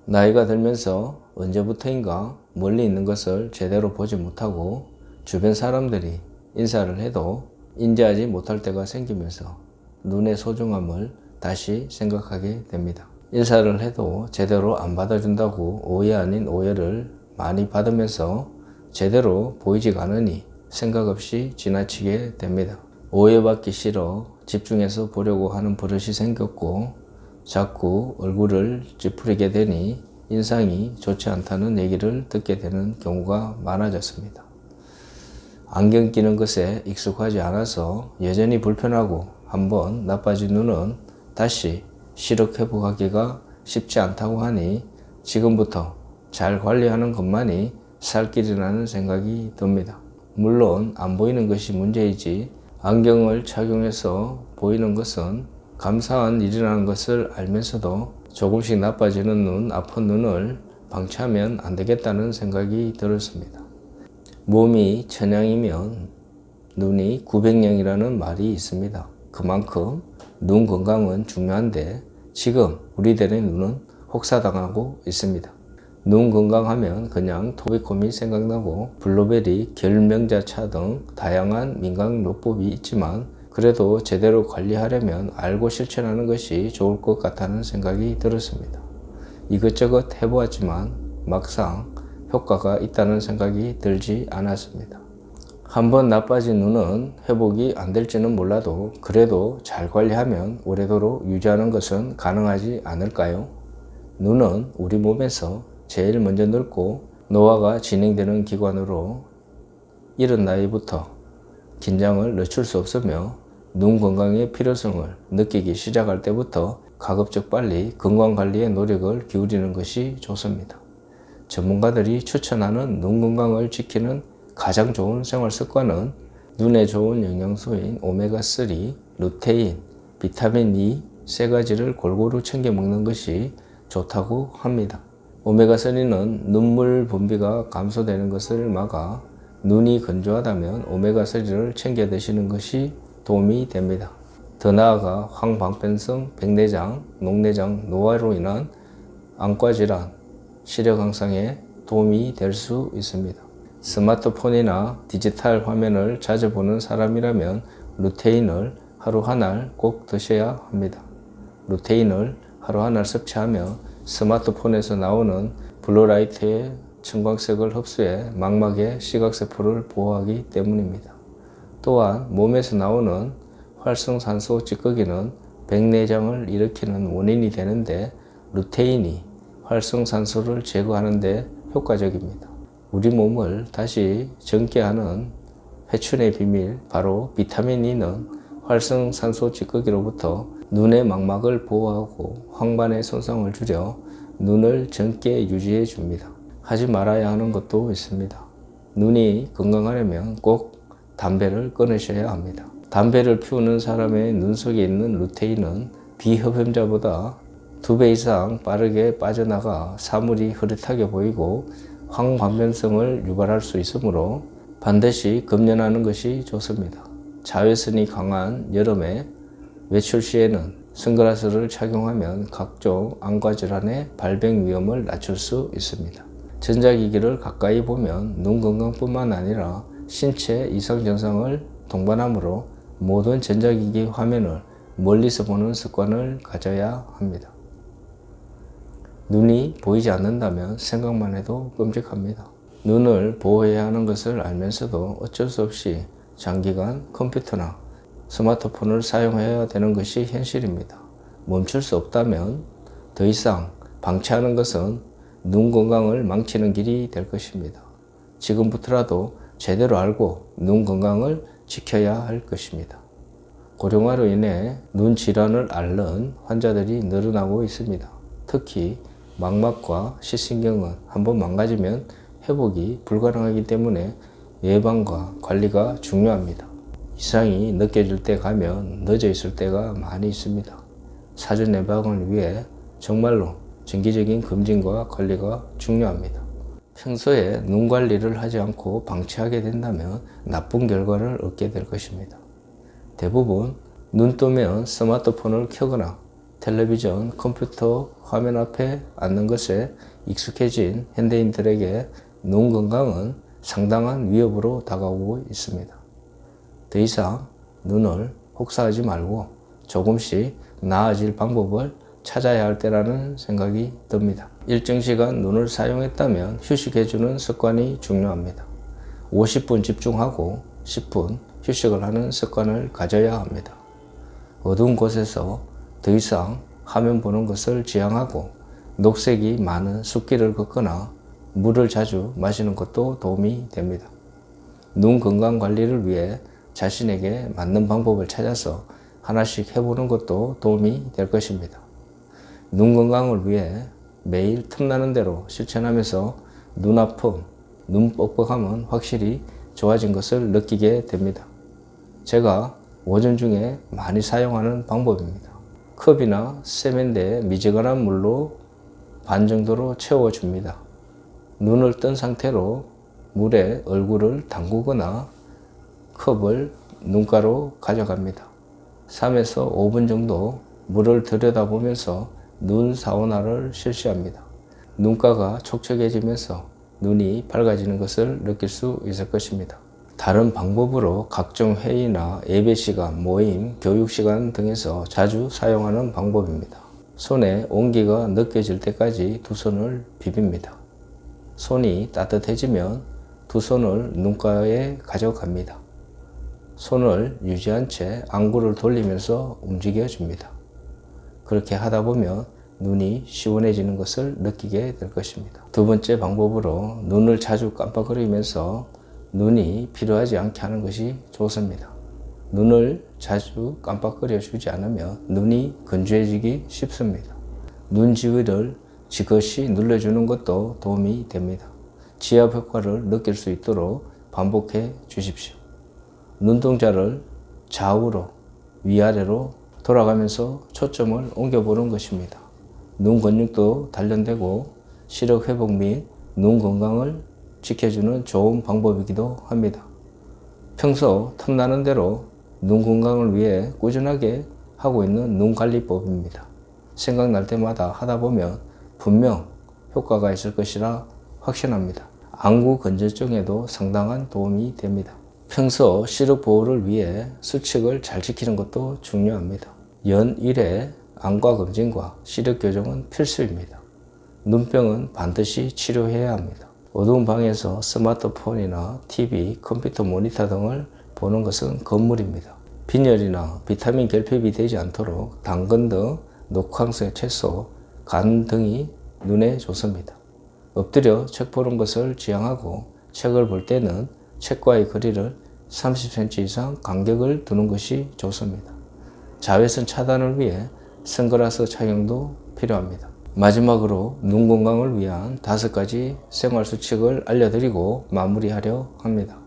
나이가 들면서 언제부터인가 멀리 있는 것을 제대로 보지 못하고 주변 사람들이 인사를 해도 인지하지 못할 때가 생기면서 눈의 소중함을 다시 생각하게 됩니다. 인사를 해도 제대로 안 받아준다고 오해 아닌 오해를 많이 받으면서 제대로 보이지가 않으니 생각 없이 지나치게 됩니다. 오해받기 싫어 집중해서 보려고 하는 버릇이 생겼고 자꾸 얼굴을 찌푸리게 되니 인상이 좋지 않다는 얘기를 듣게 되는 경우가 많아졌습니다. 안경 끼는 것에 익숙하지 않아서 여전히 불편하고 한번 나빠진 눈은 다시 시력 회복하기가 쉽지 않다고 하니 지금부터 잘 관리하는 것만이 살 길이라는 생각이 듭니다. 물론 안 보이는 것이 문제이지 안경을 착용해서 보이는 것은 감사한 일이라는 것을 알면서도 조금씩 나빠지는 눈, 아픈 눈을 방치하면 안 되겠다는 생각이 들었습니다. 몸이 천냥이면 눈이 900냥이라는 말이 있습니다. 그만큼 눈 건강은 중요한데 지금 우리들의 눈은 혹사당하고 있습니다. 눈 건강하면 그냥 토비콤이 생각나고 블루베리, 결명자차 등 다양한 민간요법이 있지만 그래도 제대로 관리하려면 알고 실천하는 것이 좋을 것 같다는 생각이 들었습니다. 이것저것 해보았지만 막상 효과가 있다는 생각이 들지 않았습니다. 한번 나빠진 눈은 회복이 안 될지는 몰라도 그래도 잘 관리하면 오래도록 유지하는 것은 가능하지 않을까요? 눈은 우리 몸에서 제일 먼저 늙고 노화가 진행되는 기관으로 이른 나이부터 긴장을 늦출 수 없으며 눈 건강의 필요성을 느끼기 시작할 때부터 가급적 빨리 건강관리에 노력을 기울이는 것이 좋습니다. 전문가들이 추천하는 눈 건강을 지키는 가장 좋은 생활습관은 눈에 좋은 영양소인 오메가3, 루테인, 비타민 E 세 가지를 골고루 챙겨 먹는 것이 좋다고 합니다. 오메가3는 눈물 분비가 감소되는 것을 막아 눈이 건조하다면 오메가3를 챙겨 드시는 것이 도움이 됩니다. 더 나아가 황방변성, 백내장, 녹내장, 노화로 인한 안과질환, 시력 향상에 도움이 될 수 있습니다. 스마트폰이나 디지털 화면을 자주 보는 사람이라면 루테인을 하루 한 알 꼭 드셔야 합니다. 루테인을 하루 한 알 섭취하며 스마트폰에서 나오는 블루라이트의 청광색을 흡수해 망막의 시각세포를 보호하기 때문입니다. 또한 몸에서 나오는 활성산소 찌꺼기는 백내장을 일으키는 원인이 되는데 루테인이 활성산소를 제거하는 데 효과적입니다. 우리 몸을 다시 젊게 하는 회춘의 비밀, 바로 비타민 E는 활성산소 찌꺼기로부터 눈의 망막을 보호하고 황반의 손상을 줄여 눈을 젊게 유지해 줍니다. 하지 말아야 하는 것도 있습니다. 눈이 건강하려면 꼭 담배를 끊으셔야 합니다. 담배를 피우는 사람의 눈 속에 있는 루테인은 비흡연자보다 2배 이상 빠르게 빠져나가 사물이 흐릿하게 보이고 황반변성을 유발할 수 있으므로 반드시 금연하는 것이 좋습니다. 자외선이 강한 여름에 외출 시에는 선글라스를 착용하면 각종 안과질환의 발병 위험을 낮출 수 있습니다. 전자기기를 가까이 보면 눈 건강뿐만 아니라 신체 이상 증상을 동반하므로 모든 전자기기 화면을 멀리서 보는 습관을 가져야 합니다. 눈이 보이지 않는다면 생각만 해도 끔찍합니다. 눈을 보호해야 하는 것을 알면서도 어쩔 수 없이 장기간 컴퓨터나 스마트폰을 사용해야 되는 것이 현실입니다. 멈출 수 없다면 더 이상 방치하는 것은 눈 건강을 망치는 길이 될 것입니다. 지금부터라도 제대로 알고 눈 건강을 지켜야 할 것입니다. 고령화로 인해 눈 질환을 앓는 환자들이 늘어나고 있습니다. 특히 망막과 시신경은 한번 망가지면 회복이 불가능하기 때문에 예방과 관리가 중요합니다. 이상이 느껴질 때 가면 늦어 있을 때가 많이 있습니다. 사전 예방을 위해 정말로 정기적인 검진과 관리가 중요합니다. 평소에 눈 관리를 하지 않고 방치하게 된다면 나쁜 결과를 얻게 될 것입니다. 대부분 눈 뜨면 스마트폰을 켜거나 텔레비전, 컴퓨터 화면 앞에 앉는 것에 익숙해진 현대인들에게 눈 건강은 상당한 위협으로 다가오고 있습니다. 더 이상 눈을 혹사하지 말고 조금씩 나아질 방법을 찾아야 할 때라는 생각이 듭니다. 일정 시간 눈을 사용했다면 휴식해주는 습관이 중요합니다. 50분 집중하고 10분 휴식을 하는 습관을 가져야 합니다. 어두운 곳에서 더 이상 화면 보는 것을 지양하고 녹색이 많은 숲길을 걷거나 물을 자주 마시는 것도 도움이 됩니다. 눈 건강 관리를 위해 자신에게 맞는 방법을 찾아서 하나씩 해보는 것도 도움이 될 것입니다. 눈 건강을 위해 매일 틈나는 대로 실천하면서 눈 아픔, 눈 뻑뻑함은 확실히 좋아진 것을 느끼게 됩니다. 제가 오전 중에 많이 사용하는 방법입니다. 컵이나 세면대에 미지근한 물로 반 정도로 채워줍니다. 눈을 뜬 상태로 물에 얼굴을 담그거나 컵을 눈가로 가져갑니다. 3에서 5분 정도 물을 들여다보면서 눈 사우나를 실시합니다. 눈가가 촉촉해지면서 눈이 밝아지는 것을 느낄 수 있을 것입니다. 다른 방법으로 각종 회의나 예배 시간, 모임, 교육 시간 등에서 자주 사용하는 방법입니다. 손에 온기가 느껴질 때까지 두 손을 비빕니다. 손이 따뜻해지면 두 손을 눈가에 가져갑니다. 손을 유지한 채 안구를 돌리면서 움직여줍니다. 그렇게 하다 보면 눈이 시원해지는 것을 느끼게 될 것입니다. 두 번째 방법으로 눈을 자주 깜빡거리면서 눈이 필요하지 않게 하는 것이 좋습니다. 눈을 자주 깜빡거려 주지 않으면 눈이 건조해지기 쉽습니다. 눈지위를 지그시 눌러주는 것도 도움이 됩니다. 지압 효과를 느낄 수 있도록 반복해 주십시오. 눈동자를 좌우로 위아래로 돌아가면서 초점을 옮겨보는 것입니다. 눈 근육도 단련되고 시력 회복 및 눈 건강을 지켜주는 좋은 방법이기도 합니다. 평소 틈나는 대로 눈 건강을 위해 꾸준하게 하고 있는 눈 관리법입니다. 생각날 때마다 하다 보면 분명 효과가 있을 것이라 확신합니다. 안구 건조증에도 상당한 도움이 됩니다. 평소 시력 보호를 위해 수칙을 잘 지키는 것도 중요합니다. 연 1회 안과 검진과 시력 교정은 필수입니다. 눈병은 반드시 치료해야 합니다. 어두운 방에서 스마트폰이나 TV, 컴퓨터 모니터 등을 보는 것은 금물입니다. 빈혈이나 비타민 결핍이 되지 않도록 당근 등 녹황색 채소, 간 등이 눈에 좋습니다. 엎드려 책 보는 것을 지양하고 책을 볼 때는 책과의 거리를 30cm 이상 간격을 두는 것이 좋습니다. 자외선 차단을 위해 선글라스 착용도 필요합니다. 마지막으로 눈 건강을 위한 5가지 생활 수칙을 알려드리고 마무리하려 합니다.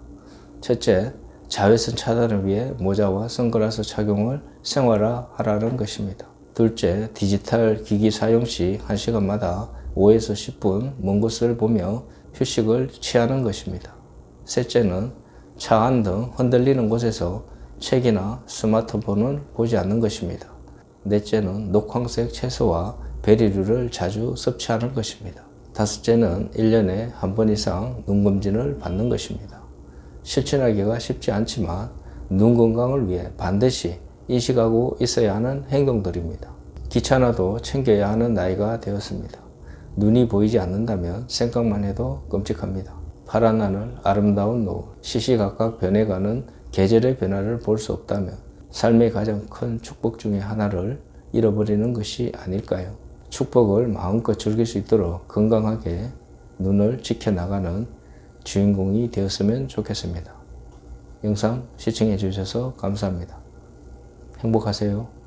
첫째, 자외선 차단을 위해 모자와 선글라스 착용을 생활화하라는 것입니다. 둘째, 디지털 기기 사용 시 1시간마다 5에서 10분 먼 곳을 보며 휴식을 취하는 것입니다. 셋째는 차 안 등 흔들리는 곳에서 책이나 스마트폰을 보지 않는 것입니다. 넷째는 녹황색 채소와 베리류를 자주 섭취하는 것입니다. 다섯째는 1년에 한 번 이상 눈검진을 받는 것입니다. 실천하기가 쉽지 않지만 눈 건강을 위해 반드시 인식하고 있어야 하는 행동들입니다. 귀찮아도 챙겨야 하는 나이가 되었습니다. 눈이 보이지 않는다면 생각만 해도 끔찍합니다. 파란 하늘, 아름다운 노을, 시시각각 변해가는 계절의 변화를 볼 수 없다면 삶의 가장 큰 축복 중에 하나를 잃어버리는 것이 아닐까요? 축복을 마음껏 즐길 수 있도록 건강하게 눈을 지켜나가는 주인공이 되었으면 좋겠습니다. 영상 시청해 주셔서 감사합니다. 행복하세요.